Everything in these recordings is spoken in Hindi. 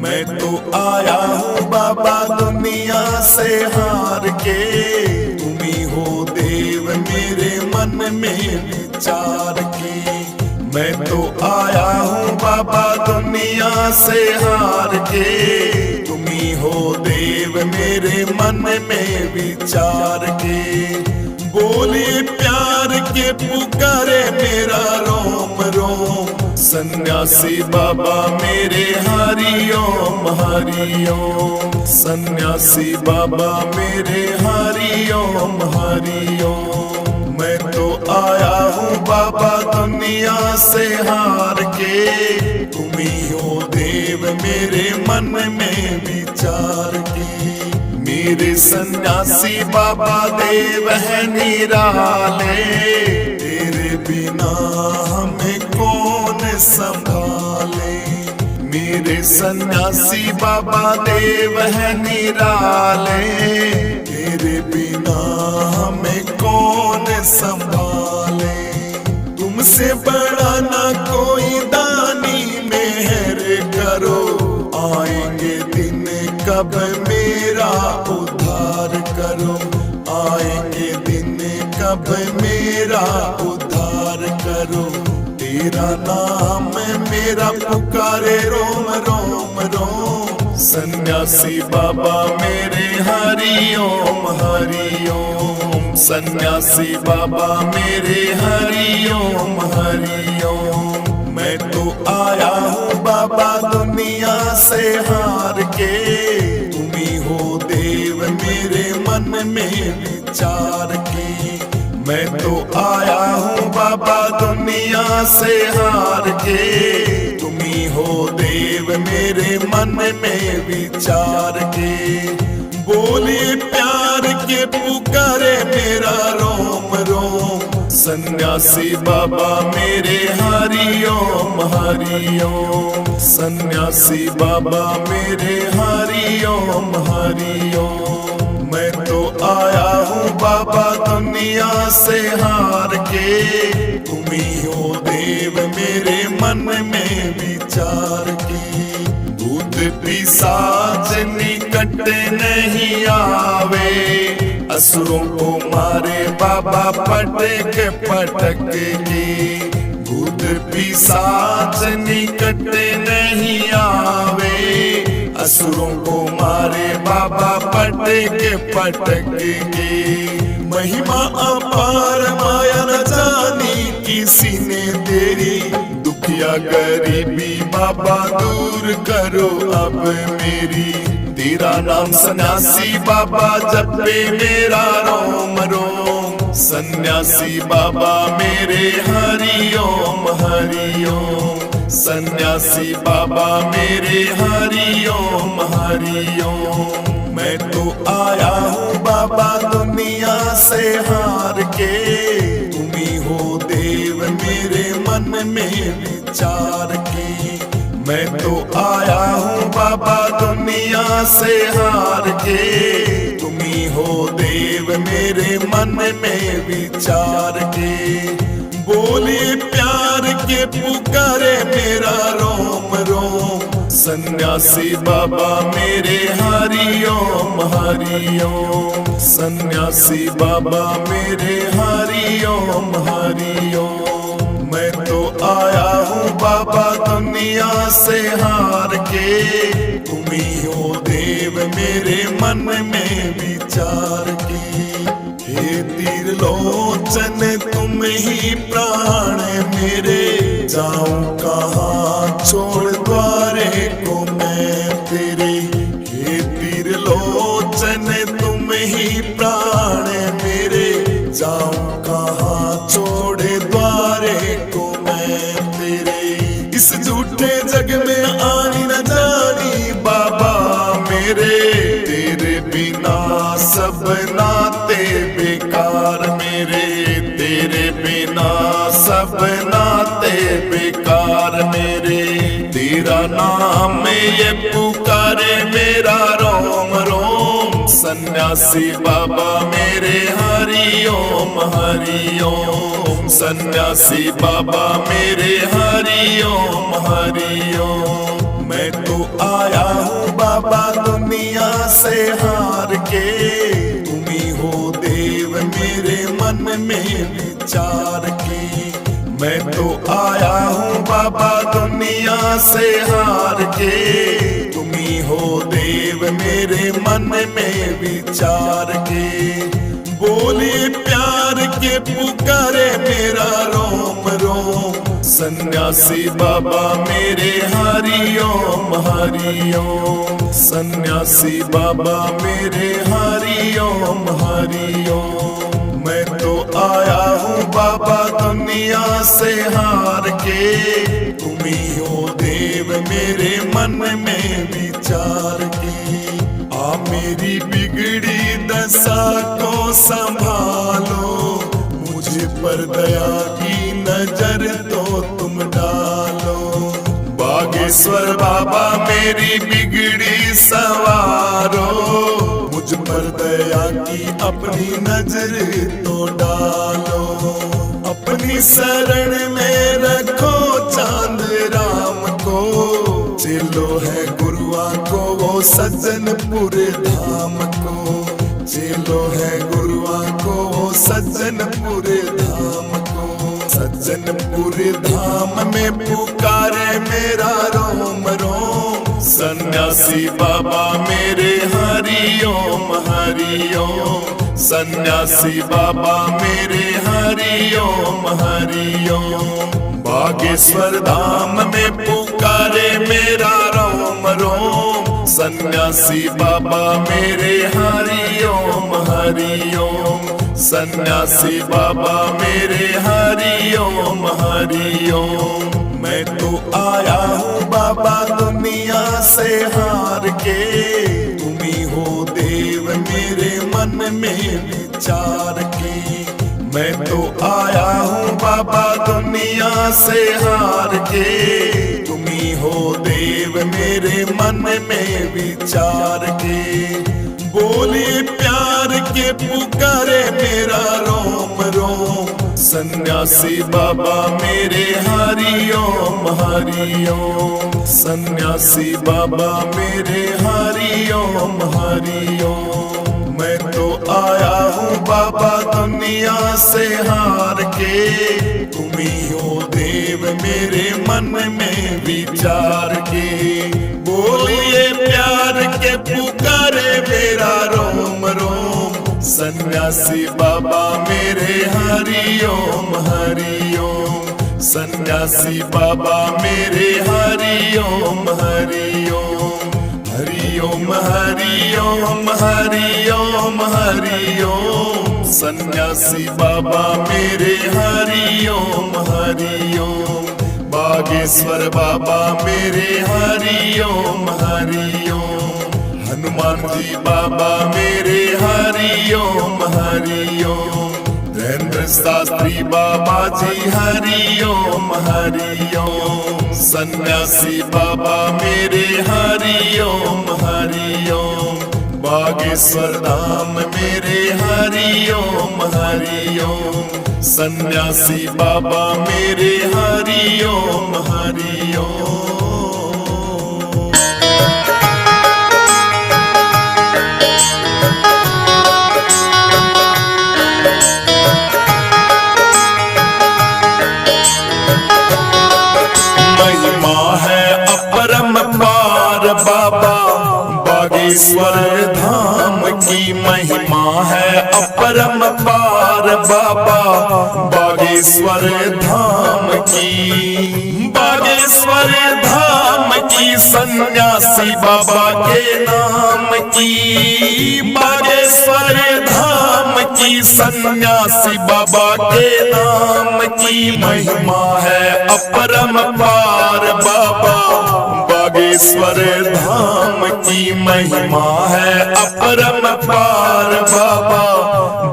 मैं तो आया हूँ बाबा दुनिया से हार के, तुम ही हो देव मेरे मन में विचार की। मैं तो आया हूँ बाबा दुनिया से हार के, तुम ही हो देव मेरे मन में विचार के। बोले प्यार के पुकारे मेरा रोम रोम, सन्यासी बाबा मेरे हरि ओम हरि ओम। सन्यासी बाबा मेरे हरि ओम हरि ओम। मैं तो आया हूँ बाबा दुनिया से हार के, तुम ही हो देव मेरे मन में विचार की। मेरे सन्यासी बाबा देव है निराले, तेरे बिना हमें कौन संभाले। मेरे सन्यासी बाबा देव है निराले, तेरे बिना हमें कौन संभाले। तुमसे बड़ा ना कोई दानी मेहर करो, आएंगे दिन कब मेरा उद्धार करो। आएंगे दिन कब मेरा उद्धार करो। तेरा नाम मेरा पुकारे रोम रोम रोम, सन्यासी बाबा मेरे हरि ओम हरि ओम। सन्यासी बाबा मेरे हरि ओम हरि ओम। मैं तो आया हूँ बाबा दुनिया से हार के, तुम ही हो देव मेरे मन में विचार की। मैं तो आया हूँ बाबा दुनिया से हार के, तुम ही हो देव मेरे मन में विचार के। बोले प्यार के पुकारे मेरा रोम रोम, सन्यासी बाबा मेरे हरि ओम हरि ओम। सन्यासी बाबा मेरे हरि ओम हरि ओम। मैं तो आया हूँ बाबा दुनिया से हार के, तुम ही हो देव मेरे मन में विचार की। भूत पिशाच निकट नहीं आवे, असुरों को मारे बाबा पटक पटक के। भूत पिशाच निकट नहीं आवे, असुरों को मारे बाबा पटक पटक के। महिमा अपार माया न जानी किसी ने तेरी, दुखिया गरीबी बाबा दूर करो अब मेरी। तेरा नाम सन्यासी बाबा जपे मेरा रोम रोम, सन्यासी बाबा मेरे हरि ओम हरि ओम। सन्यासी बाबा मेरे हरि ओम हरि ओम। मैं तो आया हूँ बाबा दुनिया से हार के, तुम ही हो देव मेरे मन में विचार की। मैं तो आया हूँ बाबा दुनिया से हार के, तुम ही हो देव मेरे मन में विचार के। बोले प्यार के पुकारे मेरा रोम रोम, सन्यासी बाबा मेरे हरि ओम हरि ओम। सन्यासी बाबा मेरे हरि ओम हरि ओम। मैं तो आया हूँ बाबा दुनिया से हार के, तुम ही हो देव मेरे मन में विचार की। हे त्रिलोचन तुम ही प्राण मेरे, जाऊं कहाँ छोड़ द्वारे को मैं तेरे। हे त्रिलोचन तुम ही प्राण मेरे, जाऊं कहाँ छोड़ द्वारे को मैं तेरे। इस झूठे जग में आनी न जानी बाबा मेरे, तेरे बिना सब नाते बेकार मेरे। तेरे बिना सब नाते बेकार मेरे। तेरा नाम ये पुकारे मेरा रोम रोम, सन्यासी बाबा मेरे हरि ओम हरि ओम। सन्यासी बाबा मेरे हरि ओम हरि ओम। मैं तो आया हूँ बाबा दुनिया से हार के, तुम ही हो देव मेरे मन में विचार की। मैं तो आया हूँ बाबा दुनिया से हार के, तुम ही हो देव मेरे मन में विचार के। बोले प्यार के पुकारे मेरा रोम रोम, सन्यासी बाबा मेरे हरि ओम हरि ओम। सन्यासी बाबा मेरे हरि ओम हरि ओम। मैं तो आया हूँ बाबा दुनिया से हार के, तुम ही हो देव मेरे मन में विचार की। आ मेरी बिगड़ी दशा को संभालो, मुझे पर दया की नजर तो तुम डालो। बागेश्वर बाबा मेरी बिगड़ी सवारो, मुझ पर दया की अपनी नजर तो डालो। अपनी शरण में रखो चांद राम को, चेलो है गुरुआ को वो सज्जनपुर धाम को। चेलो है गुरुआ को वो सज्जनपुर धाम को। सज्जनपुर धाम में पुकारे मेरा रोम रोम, सन्यासी बाबा मेरे हरि ओम हरि ओम। सन्यासी बाबा मेरे हरि ओम हरि ओम। बागेश्वर धाम में पुकारे मेरा रोम रोम, सन्यासी बाबा मेरे हरि ओम हरि ओम। सन्यासी बाबा मेरे हरि ओम हरि ओम। मैं तो आया हूँ बाबा दुनिया से हार के, तुम ही हो देव मेरे मन में विचार की। मैं तो आया हूँ बाबा दुनिया से हार के, तुम ही हो देव मेरे मन में विचार के। बोले प्यार के पुकारे मेरा रोम रोम, सन्यासी बाबा मेरे हरि ओम हरि ओम। सन्यासी बाबा मेरे हरि ओम हरि ओम। मैं तो आया हूँ बाबा दुनिया से हार के, तुम ही हो देव मेरे मन में विचार के। बोलिए प्यार के पुकारे मेरा रोम रोम, सन्यासी बाबा मेरे हरि ओम हरि ओम। सन्यासी बाबा मेरे हरि ओम हरि ओम। हरि ओम हरि ओम हरि ओम हरि ओम। सन्यासी बाबा मेरे हरि ओम हरि ओम। बागेश्वर बाबा मेरे हरि ओम हरि ओम। हनुमान जी बाबा मेरे हरि ओम हरि ओम। धीरेन्द्र शास्त्री बाबा जी हरि ओम हरि ओम। सन्यासी बाबा मेरे हरि ओम हरि ओम। बागेश्वर धाम मेरे हरि ओम हरि ओम। सन्यासी बाबा मेरे हरि ओम हरि ओम। बाबा बागेश्वर धाम की महिमा है अपरंपार। बाबा बागेश्वर धाम की, बागेश्वर धाम की, सन्यासी बाबा के नाम की। बागेश्वर धाम की, सन्यासी बाबा के नाम की महिमा है अपरंपार। बाबा बागेश्वर धाम की महिमा है अपरंपार। बाबा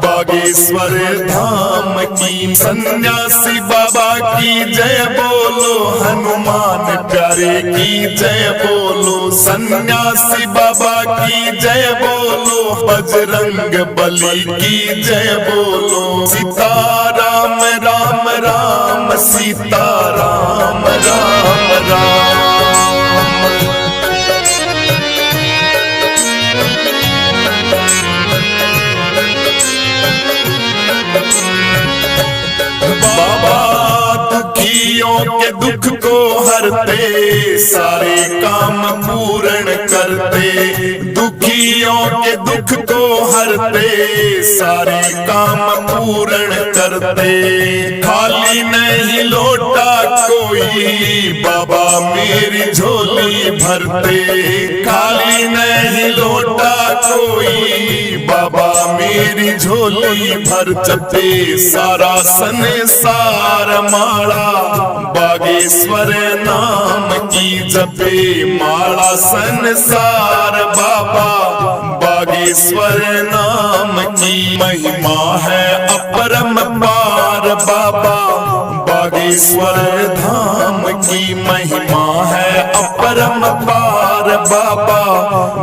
बागेश्वर धाम की, सन्यासी बाबा की जय बोलो, हनुमान प्यारे की जय बोलो। सन्यासी बाबा की जय बोलो, बजरंग बली की जय बोलो। सीताराम राम राम सीताराम राम राम। हरते, सारे काम पूर्ण करते, दुखियों के दुख को हरते, सारे काम पूर्ण करते। खाली नहीं लौटा कोई, बाबा मेरी झोली भरते, खाली नहीं लौटा कोई, बाबा मेरी झोली भरते। सारा संसार माला बागेश्वर नाम की जपे, माला संसार बाबा बागेश्वर नाम की महिमा है अपरंपार, बाबा बागेश्वर धाम की महिमा है अपरंपार, बाबा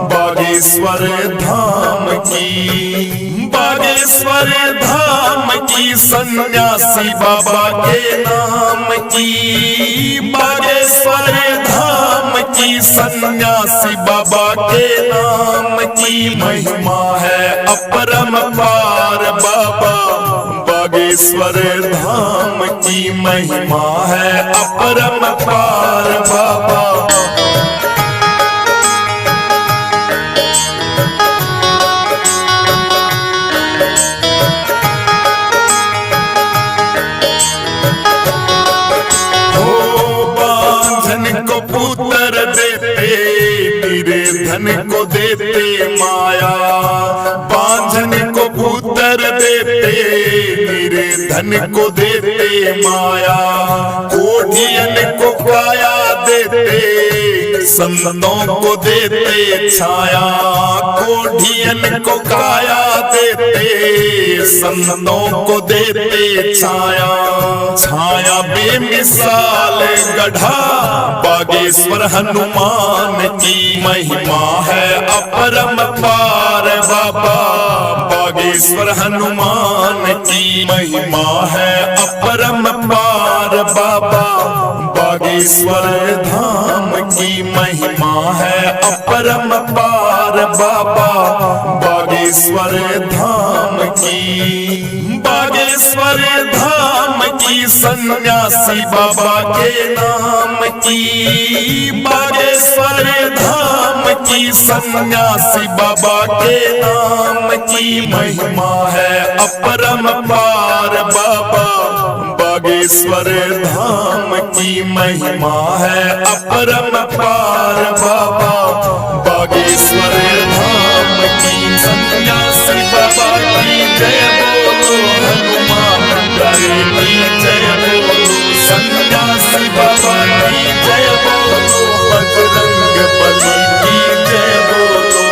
बागेश्वर धाम की। बागेश्वर धाम की सन्यासी बाबा के नाम की, बागेश्वर धाम की सन्यासी बाबा के नाम की महिमा है अपरंपार, बाबा बागेश्वर धाम की महिमा है अपरंपार, बाबा। पुत्र देते, निर्धन को देते माया, बांझन को पुत्र देते, निर्धन को देते माया, कोढ़ियन को काया देते, संतों को देते छाया, कोढ़ियन को काया देते, संतों को देते छाया। छाया बेमिसाल गढ़ा बागेश्वर हनुमान की महिमा है अपरंपार, बाबा बागेश्वर हनुमान की महिमा है अपरंपार, बाबा बागेश्वर धाम की महिमा है अपरंपार, बाबा बागेश्वर धाम की। बागेश्वर धाम की सन्यासी बाबा के नाम की, बागेश्वर धाम की सन्यासी बाबा के नाम की महिमा है अपरंपार, बाबा बागेश्वर धाम की महिमा है अपरंपार, बाबा बागेश्वर धाम की सन्यासी बाबा की जय बोलो, हनुमान प्यारे की जय बोलो, सन्यासी बाबा की जय बोलो, बजरंग बली की जय बोलो।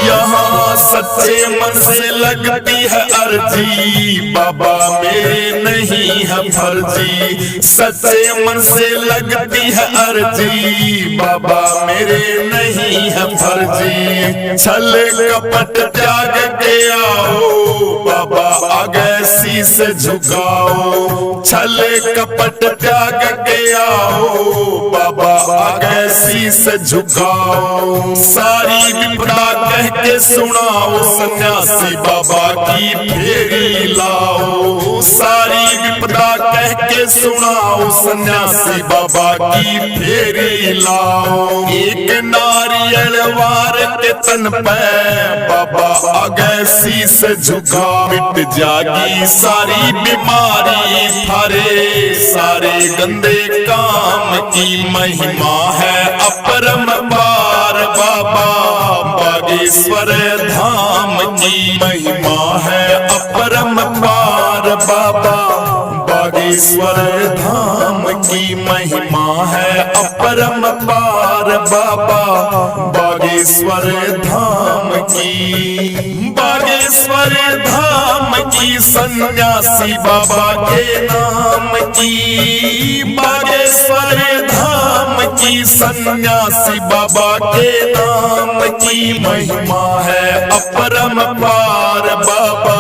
यहाँ सच्चे मन से लगती है अर्जी, बाबा मेरे नहीं है फर्जी, सच्चे मन से लगती है अर्जी, बाबा मेरे नहीं है फर्जी। छल कपट त्याग के आओ, बाबा आगे शीश झुकाओ, छल कपट त्याग के आओ, बाबा आगे शीश झुकाओ। सारी विपदा कह के सुनाओ, सन्यासी बाबा की फेरी लाओ, सारी विपदा कह के सुनाओ, सन्यासी बाबा की फेरी लाओ। एक नारियल वार के तन पे बाबा आगे शीश झुका, मिट जागी सारी बीमारी, थारे सारे गंदे काम की महिमा है अपरंपार, बाबा बागेश्वर धाम की महिमा है अपरंपार, बाबा बागेश्वर धाम की महिमा है अपरंपार, बाबा बागेश्वर धाम की। बागेश्वर धाम की सन्यासी बाबा के नाम की, बागेश्वर धाम की सन्यासी बाबा के नाम की महिमा है अपरंपार, बाबा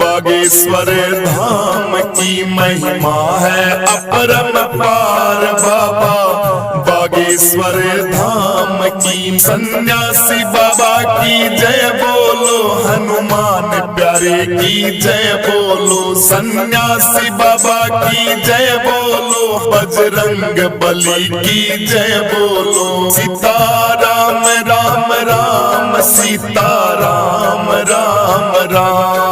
बागेश्वर धाम की महिमा है अपरंपार, बाबा बागेश्वर धाम की। सन्यासी बाबा की जय बोलो, हनुमान प्यारे की जय बोलो। सन्यासी बाबा की जय बोलो, बजरंग बली की जय बोलो। सीताराम राम राम, सीताराम राम राम।